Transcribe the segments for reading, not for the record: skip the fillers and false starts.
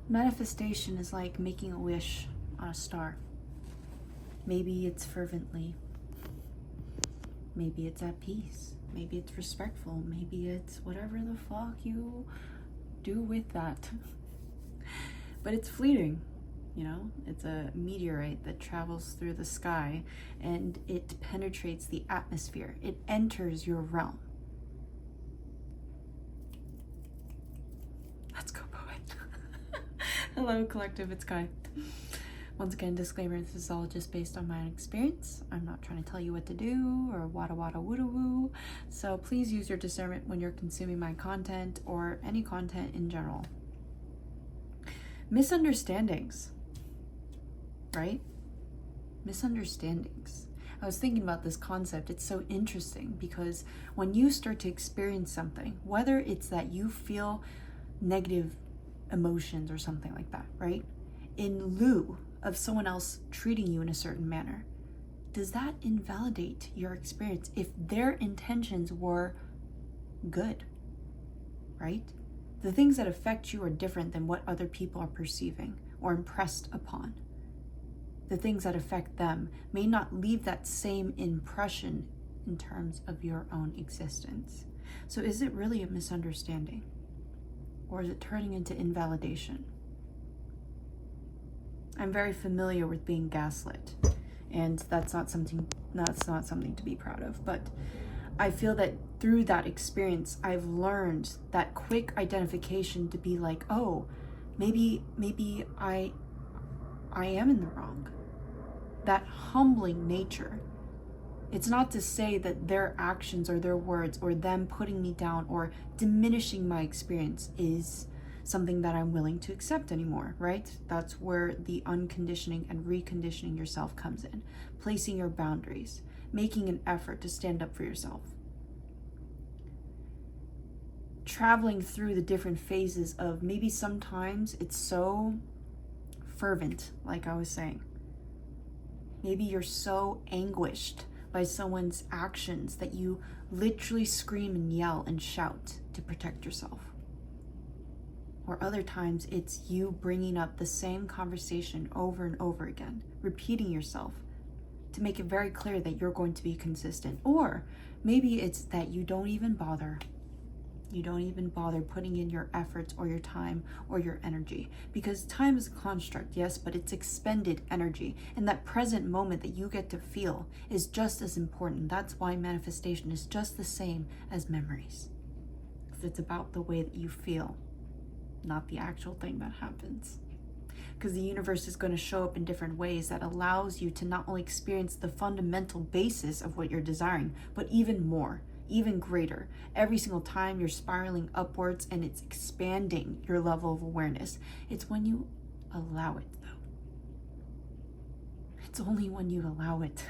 Manifestation is like making a wish on a star. Maybe it's fervently. Maybe it's at peace. Maybe it's respectful. Maybe it's whatever the fuck you do with that. But it's fleeting, you know? It's a meteorite that travels through the sky and it penetrates the atmosphere. It enters your realm. Let's go, poet. Hello, collective, it's Kai. Once again, disclaimer, this is all just based on my own experience. I'm not trying to tell you what to do or wada wada woota woo. So please use your discernment when you're consuming my content or any content in general. Misunderstandings, right? Misunderstandings. I was thinking about this concept. It's so interesting because when you start to experience something, whether it's that you feel negative emotions or something like that, right? In lieu of someone else treating you in a certain manner, does that invalidate your experience if their intentions were good, right? The things that affect you are different than what other people are perceiving or impressed upon. The things that affect them may not leave that same impression in terms of your own existence. So is it really a misunderstanding? Or is it turning into invalidation? I'm very familiar with being gaslit, and that's not something to be proud of, but I feel that through that experience I've learned that quick identification to be like, oh, maybe I am in the wrong. That humbling nature. It's not to say that their actions or their words or them putting me down or diminishing my experience is something that I'm willing to accept anymore, right? That's where the unconditioning and reconditioning yourself comes in. Placing your boundaries, making an effort to stand up for yourself. Traveling through the different phases of maybe sometimes it's so fervent, like I was saying. Maybe you're so anguished by someone's actions that you literally scream and yell and shout to protect yourself. Or other times it's you bringing up the same conversation over and over again, repeating yourself to make it very clear that you're going to be consistent. Or maybe it's that you don't even bother. You don't even bother putting in your efforts or your time or your energy, because time is a construct, yes, but it's expended energy, and that present moment that you get to feel is just as important. That's why manifestation is just the same as memories, because it's about the way that you feel, not the actual thing that happens. Because the universe is going to show up in different ways that allows you to not only experience the fundamental basis of what you're desiring, but even more, even greater. Every single time you're spiraling upwards and it's expanding your level of awareness. It's when you allow it, though. It's only when you allow it.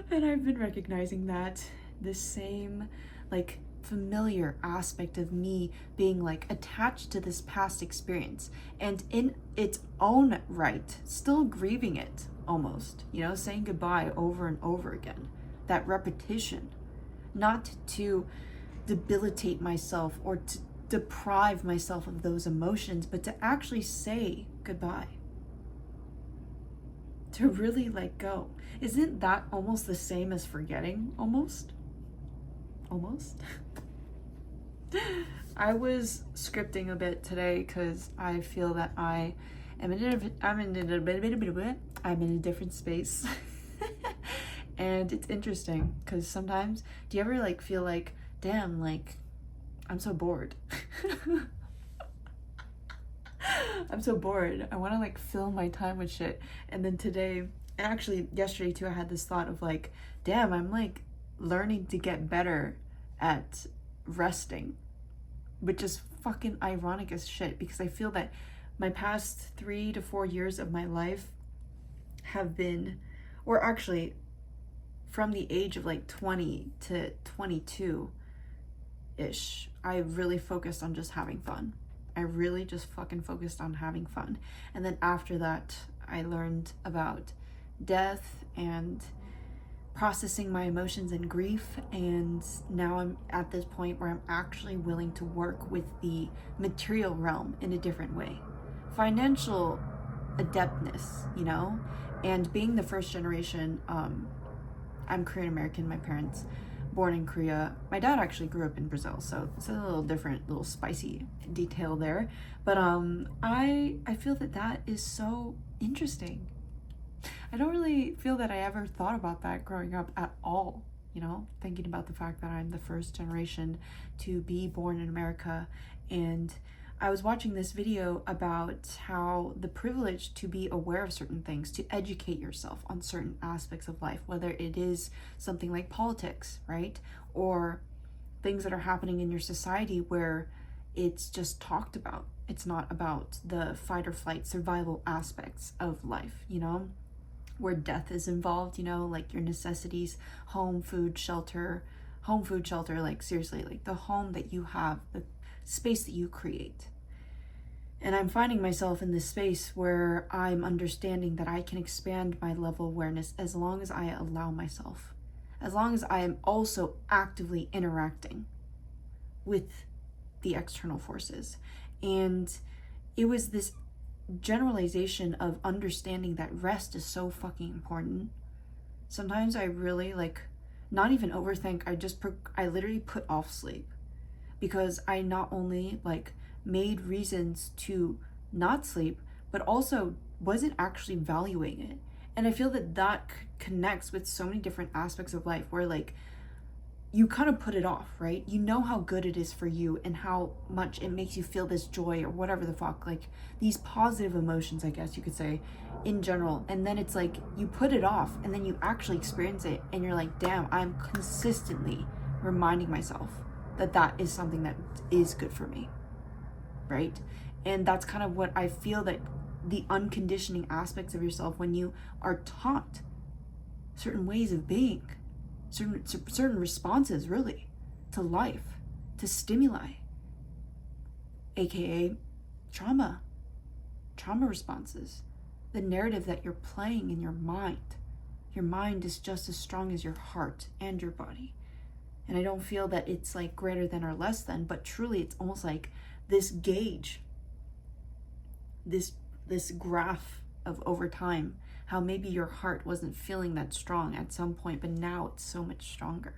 And I've been recognizing that this same, like, familiar aspect of me being like attached to this past experience and in its own right still grieving it, almost, you know, saying goodbye over and over again. That repetition, not to debilitate myself or to deprive myself of those emotions, but to actually say goodbye, to really let go. Isn't that almost the same as forgetting? Almost. I was scripting a bit today because I feel that I'm in a different space. And it's interesting because sometimes, do you ever like feel like, damn, like I'm so bored. I'm so bored. I want to like fill my time with shit. And then today, and actually yesterday too, I had this thought of like, damn, I'm like learning to get better at resting, which is fucking ironic as shit, because I feel that my past 3 to 4 years of my life have been, or actually from the age of like 20 to 22-ish, I really focused on just having fun. I really just fucking focused on having fun. And then after that, I learned about death and processing my emotions and grief, and now I'm at this point where I'm actually willing to work with the material realm in a different way. Financial adeptness, you know, and being the first generation, I'm Korean American, my parents born in Korea. My dad actually grew up in Brazil, so it's a little different, little spicy detail there. But I feel that that is so interesting. I don't really feel that I ever thought about that growing up at all, you know, thinking about the fact that I'm the first generation to be born in America. And I was watching this video about how the privilege to be aware of certain things, to educate yourself on certain aspects of life, whether it is something like politics, right? Or things that are happening in your society where it's just talked about. It's not about the fight or flight survival aspects of life, you know? Where death is involved, you know, like your necessities, home, food, shelter, like seriously, like the home that you have, the space that you create. And I'm finding myself in this space where I'm understanding that I can expand my level of awareness as long as I allow myself, as long as I am also actively interacting with the external forces. And it was this generalization of understanding that rest is so fucking important. Sometimes I really not even overthink. I literally put off sleep because I not only made reasons to not sleep, but also wasn't actually valuing it. And I feel that that connects with so many different aspects of life where you kind of put it off, right? You know how good it is for you and how much it makes you feel this joy or whatever the fuck, these positive emotions, I guess you could say, in general. And then it's you put it off and then you actually experience it and you're like, damn, I'm consistently reminding myself that that is something that is good for me, right? And that's kind of what I feel, that the unconditioning aspects of yourself when you are taught certain ways of being, certain responses really to life, to stimuli, aka trauma responses, the narrative that you're playing in your mind. Your mind is just as strong as your heart and your body. And I don't feel that it's greater than or less than, but truly it's almost like this gauge, this graph of over time, how maybe your heart wasn't feeling that strong at some point, but now it's so much stronger.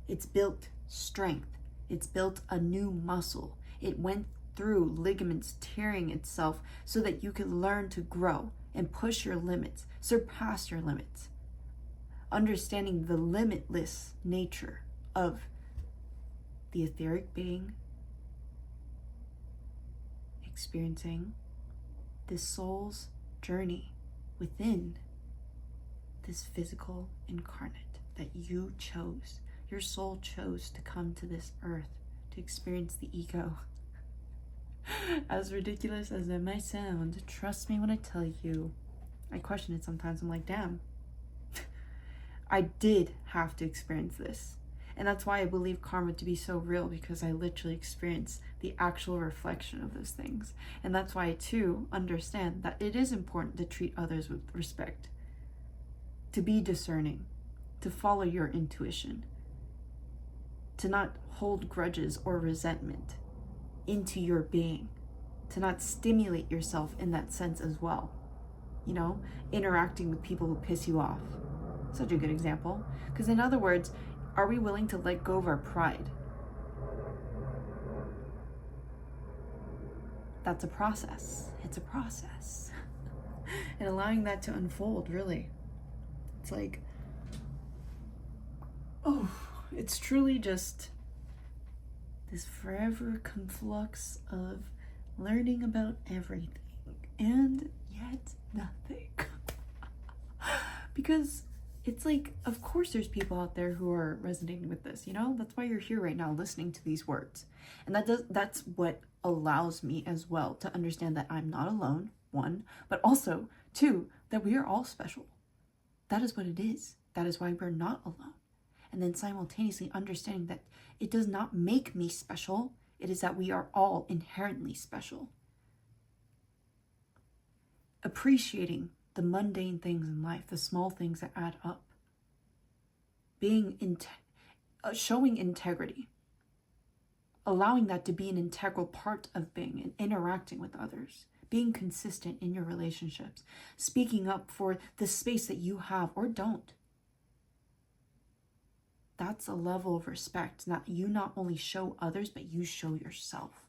It's built strength. It's built a new muscle. It went through ligaments tearing itself so that you could learn to grow and push your limits, surpass your limits. Understanding the limitless nature of the etheric being, experiencing the soul's journey within this physical incarnate that you chose. Your soul chose to come to this earth to experience the ego. As ridiculous as it might sound, trust me when I tell you, I question it sometimes. I'm like, damn, I did have to experience this. And that's why I believe karma to be so real, because I literally experienced the actual reflection of those things. And that's why I too understand that it is important to treat others with respect, to be discerning, to follow your intuition, to not hold grudges or resentment into your being, to not stimulate yourself in that sense as well. You know, interacting with people who piss you off. Such a good example. Because in other words, are we willing to let go of our pride? That's a process. It's a process. And allowing that to unfold, really. It's it's truly just this forever conflux of learning about everything and yet nothing. Because it's of course there's people out there who are resonating with this, you know? That's why you're here right now listening to these words. And that's what allows me as well to understand that I'm not alone, one, but also two, that we are all special. That is what it is. That is why we're not alone. And then simultaneously understanding that it does not make me special. It is that we are all inherently special. Appreciating the mundane things in life, the small things that add up. showing integrity, allowing that to be an integral part of being and interacting with others, being consistent in your relationships, speaking up for the space that you have or don't. That's a level of respect. You not only show others, but you show yourself.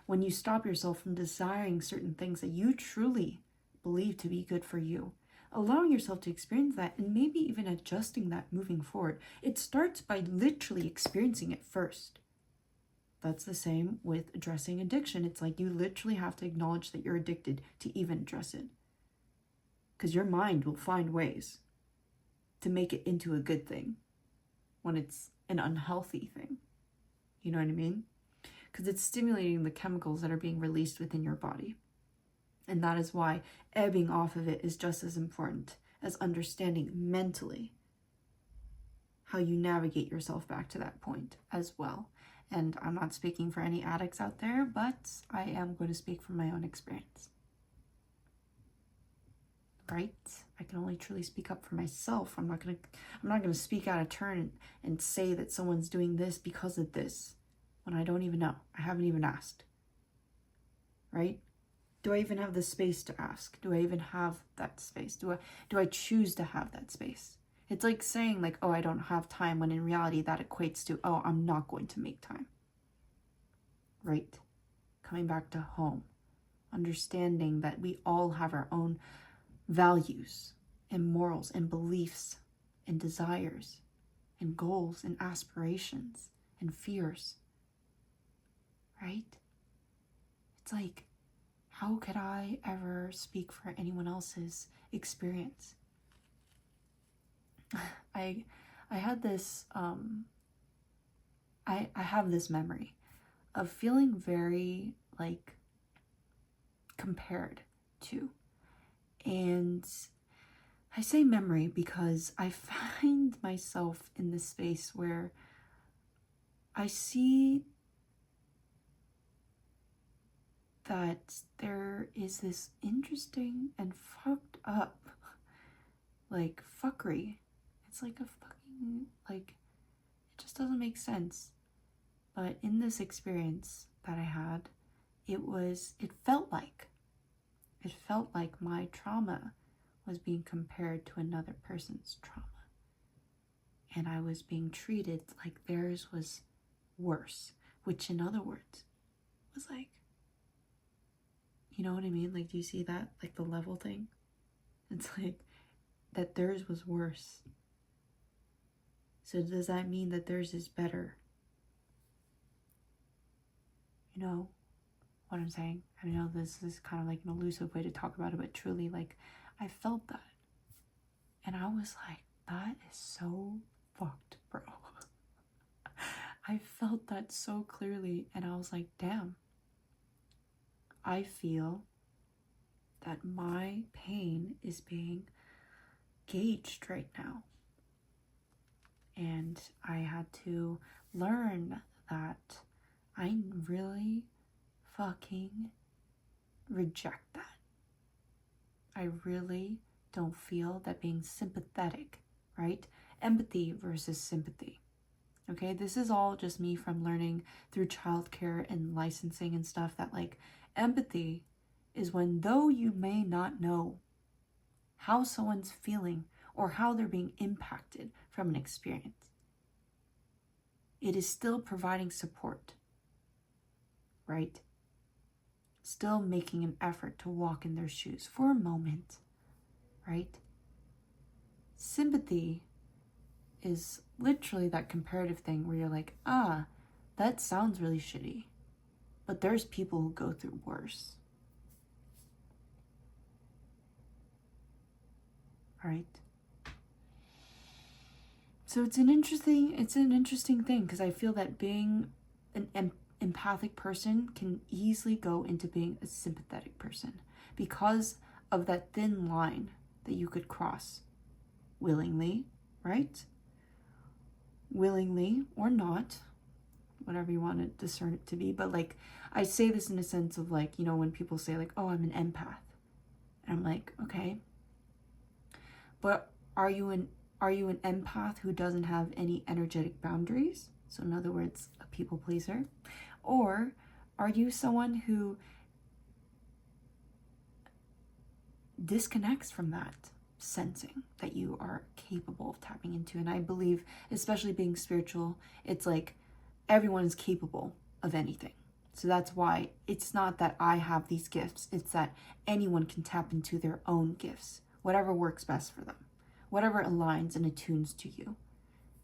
When you stop yourself from desiring certain things that you truly believe to be good for you, allowing yourself to experience that and maybe even adjusting that moving forward. It starts by literally experiencing it first. That's the same with addressing addiction. It's like you literally have to acknowledge that you're addicted to even address it. Because your mind will find ways to make it into a good thing when it's an unhealthy thing. You know what I mean? Because it's stimulating the chemicals that are being released within your body. And that is why ebbing off of it is just as important as understanding mentally how you navigate yourself back to that point as well. And I'm not speaking for any addicts out there, but I am going to speak from my own experience. Right? I can only truly speak up for myself. I'm not going to speak out of turn and say that someone's doing this because of this when I don't even know. I haven't even asked. Right? Do I even have the space to ask? Do I even have that space? Do I choose to have that space? It's like saying like, oh, I don't have time, when in reality that equates to, oh, I'm not going to make time. Right? Coming back to home. Understanding that we all have our own values and morals and beliefs and desires and goals and aspirations and fears. Right? It's like, how could I ever speak for anyone else's experience? I had this, I have this memory of feeling very like compared to. And I say memory because I find myself in this space where I see that there is this interesting and fucked up, like, fuckery. It's like a fucking, like, it just doesn't make sense. But in this experience that I had, it felt like my trauma was being compared to another person's trauma. And I was being treated like theirs was worse, which in other words was like, you know what I mean? Like, do you see that? Like the level thing? It's like that theirs was worse. So does that mean that theirs is better? You know what I'm saying? I know this is kind of like an elusive way to talk about it, but truly, like, I felt that. And I was like, that is so fucked, bro. I felt that so clearly, and I was like, damn. I feel that my pain is being gauged right now. And I had to learn that I really fucking reject that. I really don't feel that being sympathetic, right? Empathy versus sympathy. Okay, this is all just me from learning through childcare and licensing and stuff, that like empathy is when, though you may not know how someone's feeling or how they're being impacted from an experience, it is still providing support, right? Still making an effort to walk in their shoes for a moment, right? Sympathy is literally that comparative thing where you're like, that sounds really shitty, but there's people who go through worse. Right? So it's an interesting thing, because I feel that being an empathic person can easily go into being a sympathetic person because of that thin line that you could cross willingly, right? Willingly or not, whatever you want to discern it to be. But like, I say this in a sense of like, you know, when people say like, oh, I'm an empath. And I'm like, okay. But are you an empath who doesn't have any energetic boundaries? So in other words, a people pleaser. Or are you someone who disconnects from that sensing that you are capable of tapping into? And I believe, especially being spiritual, it's like everyone is capable of anything. So that's why it's not that I have these gifts, it's that anyone can tap into their own gifts, whatever works best for them, whatever aligns and attunes to you,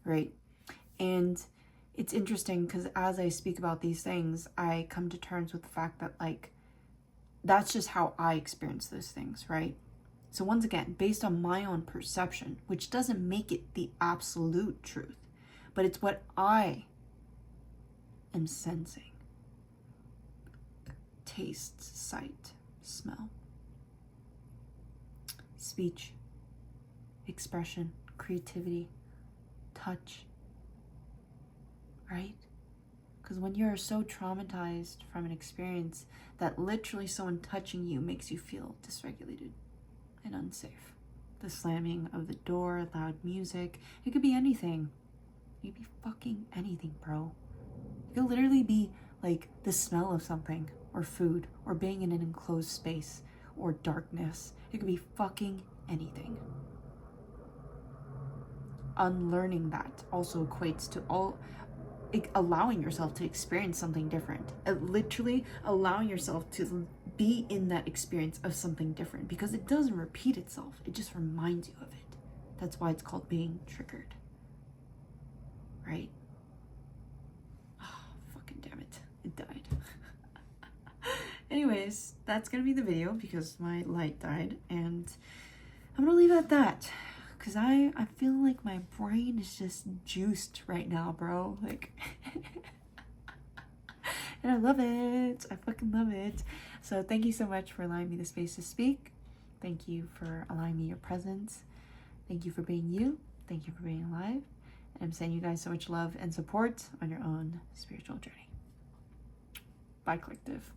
right? And it's interesting because as I speak about these things, I come to terms with the fact that, like, that's just how I experience those things, right? So once again, based on my own perception, which doesn't make it the absolute truth, but it's what I am sensing. Taste, sight, smell, speech, expression, creativity, touch, right? Because when you're so traumatized from an experience that literally someone touching you makes you feel dysregulated and unsafe. The slamming of the door, loud music, it could be anything. It could be fucking anything, bro. It could literally be like the smell of something, or food, or being in an enclosed space, or darkness. It could be fucking anything. Unlearning that also equates to allowing yourself to experience something different. Literally allowing yourself to be in that experience of something different, because it doesn't repeat itself. It just reminds you of it. That's why it's called being triggered. Right? Oh, fucking damn it. It died. Anyways, that's gonna be the video because my light died, and I'm gonna leave it at that. Because I feel like my brain is just juiced right now, bro. Like, and I love it. I fucking love it. So thank you so much for allowing me the space to speak. Thank you for allowing me your presence. Thank you for being you. Thank you for being alive. And I'm sending you guys so much love and support on your own spiritual journey. Bye, collective.